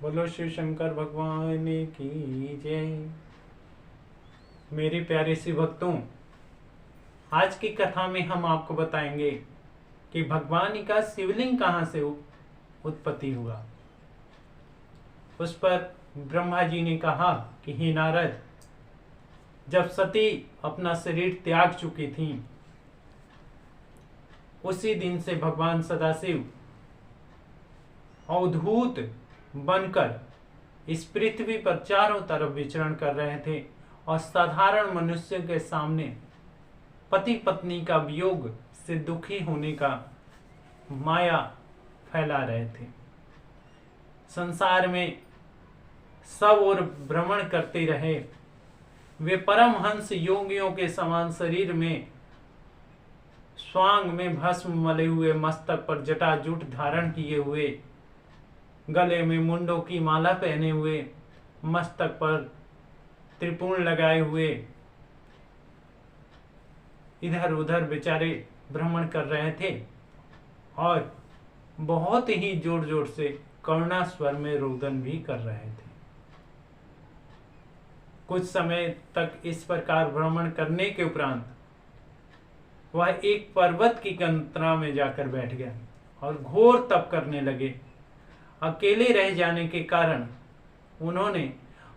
बोलो शिव शंकर भगवान की जय। मेरे प्यारे शिव भक्तों, आज की कथा में हम आपको बताएंगे कि भगवान का शिवलिंग कहाँ से उत्पत्ति हुआ। उस पर ब्रह्मा जी ने कहा कि हे नारद, जब सती अपना शरीर त्याग चुकी थी, उसी दिन से भगवान सदाशिव अवधूत बनकर इस पृथ्वी पर चारों तरफ विचरण कर रहे थे और साधारण मनुष्य के सामने पति पत्नी का वियोग से दुखी होने का माया फैला रहे थे। संसार में सब ओर भ्रमण करते रहे। वे परमहंस योगियों के समान शरीर में स्वांग में भस्म मले हुए, मस्तक पर जटाजूट धारण किए हुए, गले में मुंडों की माला पहने हुए, मस्तक पर त्रिपुण लगाए हुए इधर उधर बेचारे भ्रमण कर रहे थे और बहुत ही जोर जोर से करुणा स्वर में रोदन भी कर रहे थे। कुछ समय तक इस प्रकार भ्रमण करने के उपरांत वह एक पर्वत की कंतरा में जाकर बैठ गया और घोर तप करने लगे। अकेले रह जाने के कारण उन्होंने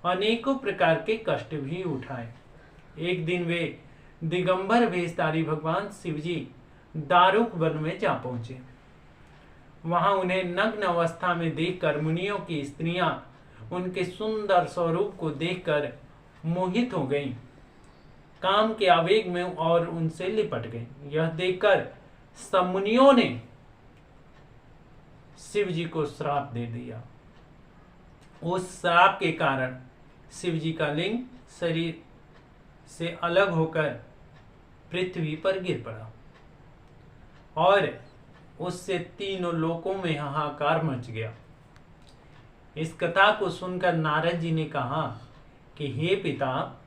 अनेकों प्रकार के कष्ट भी उठाए। एक दिन वे दिगंबर वेशधारी भगवान शिवजी दारुक वन में जा पहुंचे। वहां उन्हें नग्न अवस्था में देखकर मुनियों की स्त्रियां उनके सुंदर स्वरूप को देखकर मोहित हो गईं, काम के आवेग में और उनसे लिपट गईं। यह देखकर सब मुनियों ने शिव जी को श्राप दे दिया। उस श्राप के कारण शिव जी का लिंग शरीर से अलग होकर पृथ्वी पर गिर पड़ा और उससे तीनों लोकों में हाहाकार मच गया। इस कथा को सुनकर नारद जी ने कहा कि हे पिता,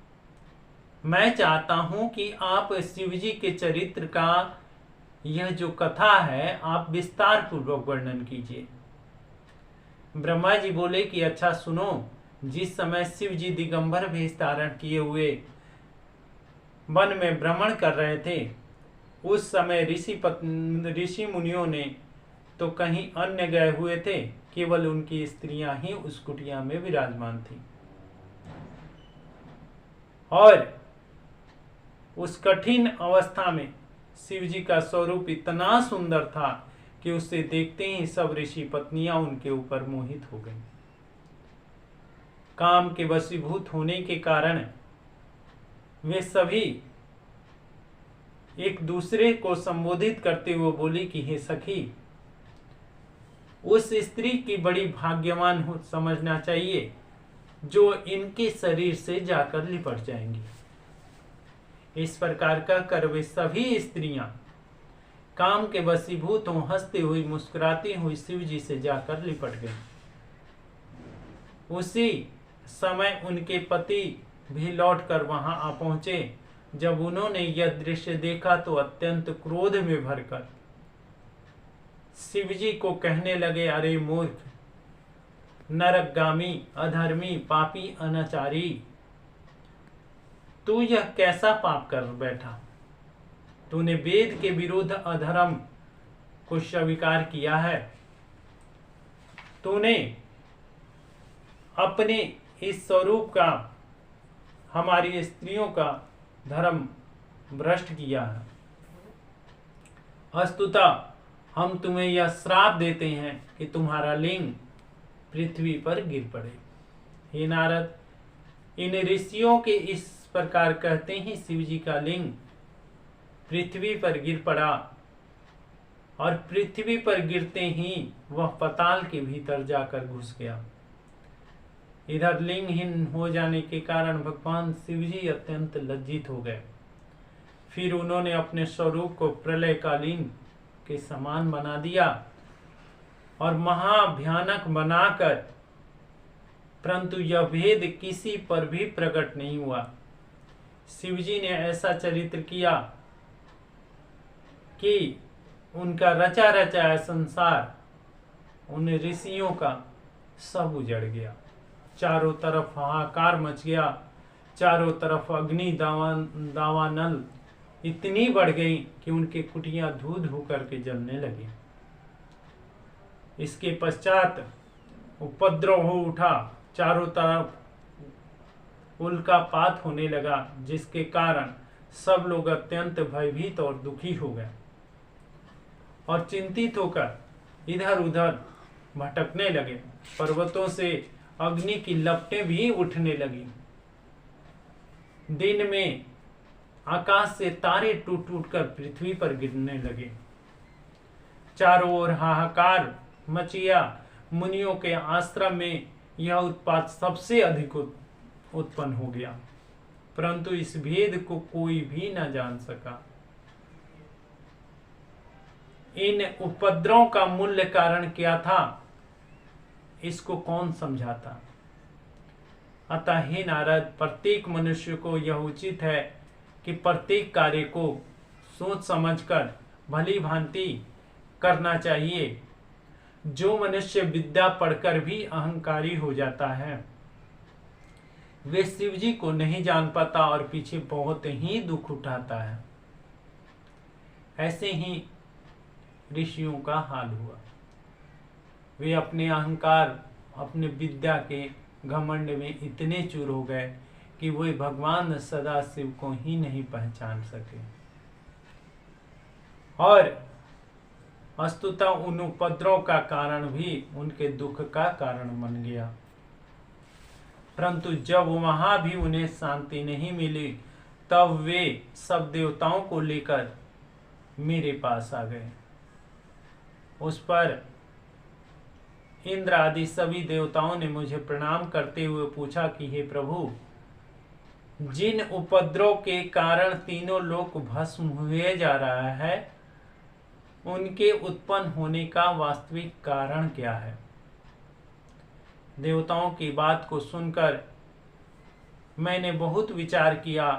मैं चाहता हूं कि आप शिव जी के चरित्र का यह जो कथा है आप विस्तार पूर्वक वर्णन कीजिए। ब्रह्मा जी बोले कि अच्छा सुनो। जिस समय शिव जी दिगंबर वेश धारण किए हुए वन में भ्रमण कर रहे थे, उस समय ऋषि मुनियों ने तो कहीं अन्य गए हुए थे, केवल उनकी स्त्रियां ही उस कुटिया में विराजमान थी और उस कठिन अवस्था में शिव जी का स्वरूप इतना सुंदर था कि उसे देखते ही सब ऋषि पत्नियां उनके ऊपर मोहित हो गईं। काम के वशीभूत होने के कारण वे सभी एक दूसरे को संबोधित करते हुए बोली कि हे सखी, उस स्त्री की बड़ी भाग्यवान हो समझना चाहिए जो इनके शरीर से जाकर लिपट जाएंगी। इस प्रकार का कर वे सभी स्त्रियां काम के वशीभूत हों हंसती हुई मुस्कुराती हुई शिव जी से जाकर लिपट गईं। उसी समय उनके पति भी लौटकर वहां आ पहुंचे। जब उन्होंने यह दृश्य देखा तो अत्यंत क्रोध में भरकर शिव जी को कहने लगे, अरे मूर्ख, नरकगामी, अधर्मी, पापी, अनाचारी, तू यह कैसा पाप कर बैठा? तूने वेद के विरुद्ध अधर्म को स्वीकार किया है। तूने अपने इस स्वरूप का हमारी स्त्रियों का धर्म भ्रष्ट किया है। वस्तुतः हम तुम्हें यह श्राप देते हैं कि तुम्हारा लिंग पृथ्वी पर गिर पड़े। हे नारद, इन ऋषियों के इस प्रकार कहते ही शिव जी का लिंग पृथ्वी पर गिर पड़ा और पृथ्वी पर गिरते ही वह पाताल के भीतर जाकर घुस गया। इधर लिंगहीन हो जाने के कारण भगवान शिव जी अत्यंत लज्जित हो गए। फिर उन्होंने अपने स्वरूप को प्रलयकालीन के समान बना दिया और महाभयानक बनाकर, परंतु यह भेद किसी पर भी प्रकट नहीं हुआ। शिव जी ने ऐसा चरित्र किया कि उनका रचा रचाया संसार उन ऋषियों का सब उजड़ गया। चारों तरफ हाहाकार मच गया। चारों तरफ अग्नि दावानल इतनी बढ़ गई कि उनके कुटियां धू धू करके जलने लगी। इसके पश्चात उपद्रव हो उठा। चारों तरफ उल्कापात होने लगा, जिसके कारण सब लोग अत्यंत भयभीत और दुखी हो गए और चिंतित होकर इधर उधर भटकने लगे। पर्वतों से अग्नि की लपटें भी उठने लगी। दिन में आकाश से तारे टूट टूट कर पृथ्वी पर गिरने लगे। चारों ओर हाहाकार मचिया। मुनियों के आश्रम में यह उत्पात सबसे अधिक उत्पन्न हो गया, परंतु इस भेद को कोई भी न जान सका। इन उपद्रवों का मूल्य कारण क्या था, इसको कौन समझाता। अतः हे नारद, प्रत्येक मनुष्य को यह उचित है कि प्रत्येक कार्य को सोच समझकर भली भांति करना चाहिए। जो मनुष्य विद्या पढ़कर भी अहंकारी हो जाता है, वे शिव जी को नहीं जान पाता और पीछे बहुत ही दुख उठाता है। ऐसे ही ऋषियों का हाल हुआ। वे अपने अहंकार, अपने विद्या के घमंड में इतने चूर हो गए कि वे भगवान सदाशिव को ही नहीं पहचान सके और वस्तुतः उन उपद्रव का कारण भी उनके दुख का कारण बन गया। परंतु जब वहां भी उन्हें शांति नहीं मिली, तब वे सब देवताओं को लेकर मेरे पास आ गए। उस पर इंद्र आदि सभी देवताओं ने मुझे प्रणाम करते हुए पूछा कि हे प्रभु, जिन उपद्रव के कारण तीनों लोक भस्म हुए जा रहा है, उनके उत्पन्न होने का वास्तविक कारण क्या है। देवताओं की बात को सुनकर मैंने बहुत विचार किया,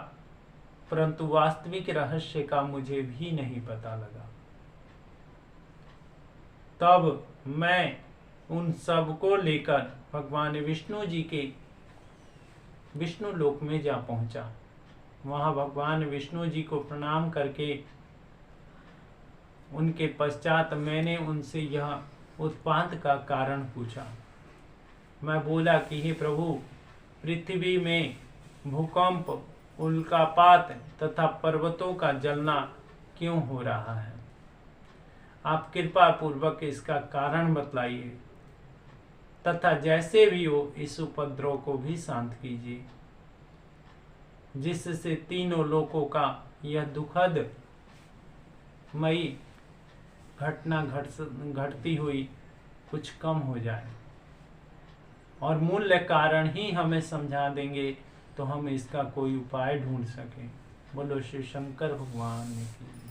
परंतु वास्तविक रहस्य का मुझे भी नहीं पता लगा। तब मैं उन सब को लेकर भगवान विष्णु जी के विष्णु लोक में जा पहुंचा। वहां भगवान विष्णु जी को प्रणाम करके उनके पश्चात मैंने उनसे यह उत्पात का कारण पूछा। मैं बोला कि हे प्रभु, पृथ्वी में भूकंप, उल्कापात तथा पर्वतों का जलना क्यों हो रहा है? आप कृपा पूर्वक इसका कारण बतलाइए तथा जैसे भी हो इस उपद्रव को भी शांत कीजिए, जिससे तीनों लोकों का यह दुखद मई घटना घटती हुई कुछ कम हो जाए और मूल्य कारण ही हमें समझा देंगे तो हम इसका कोई उपाय ढूंढ सकें। बोलो श्री शंकर भगवान की।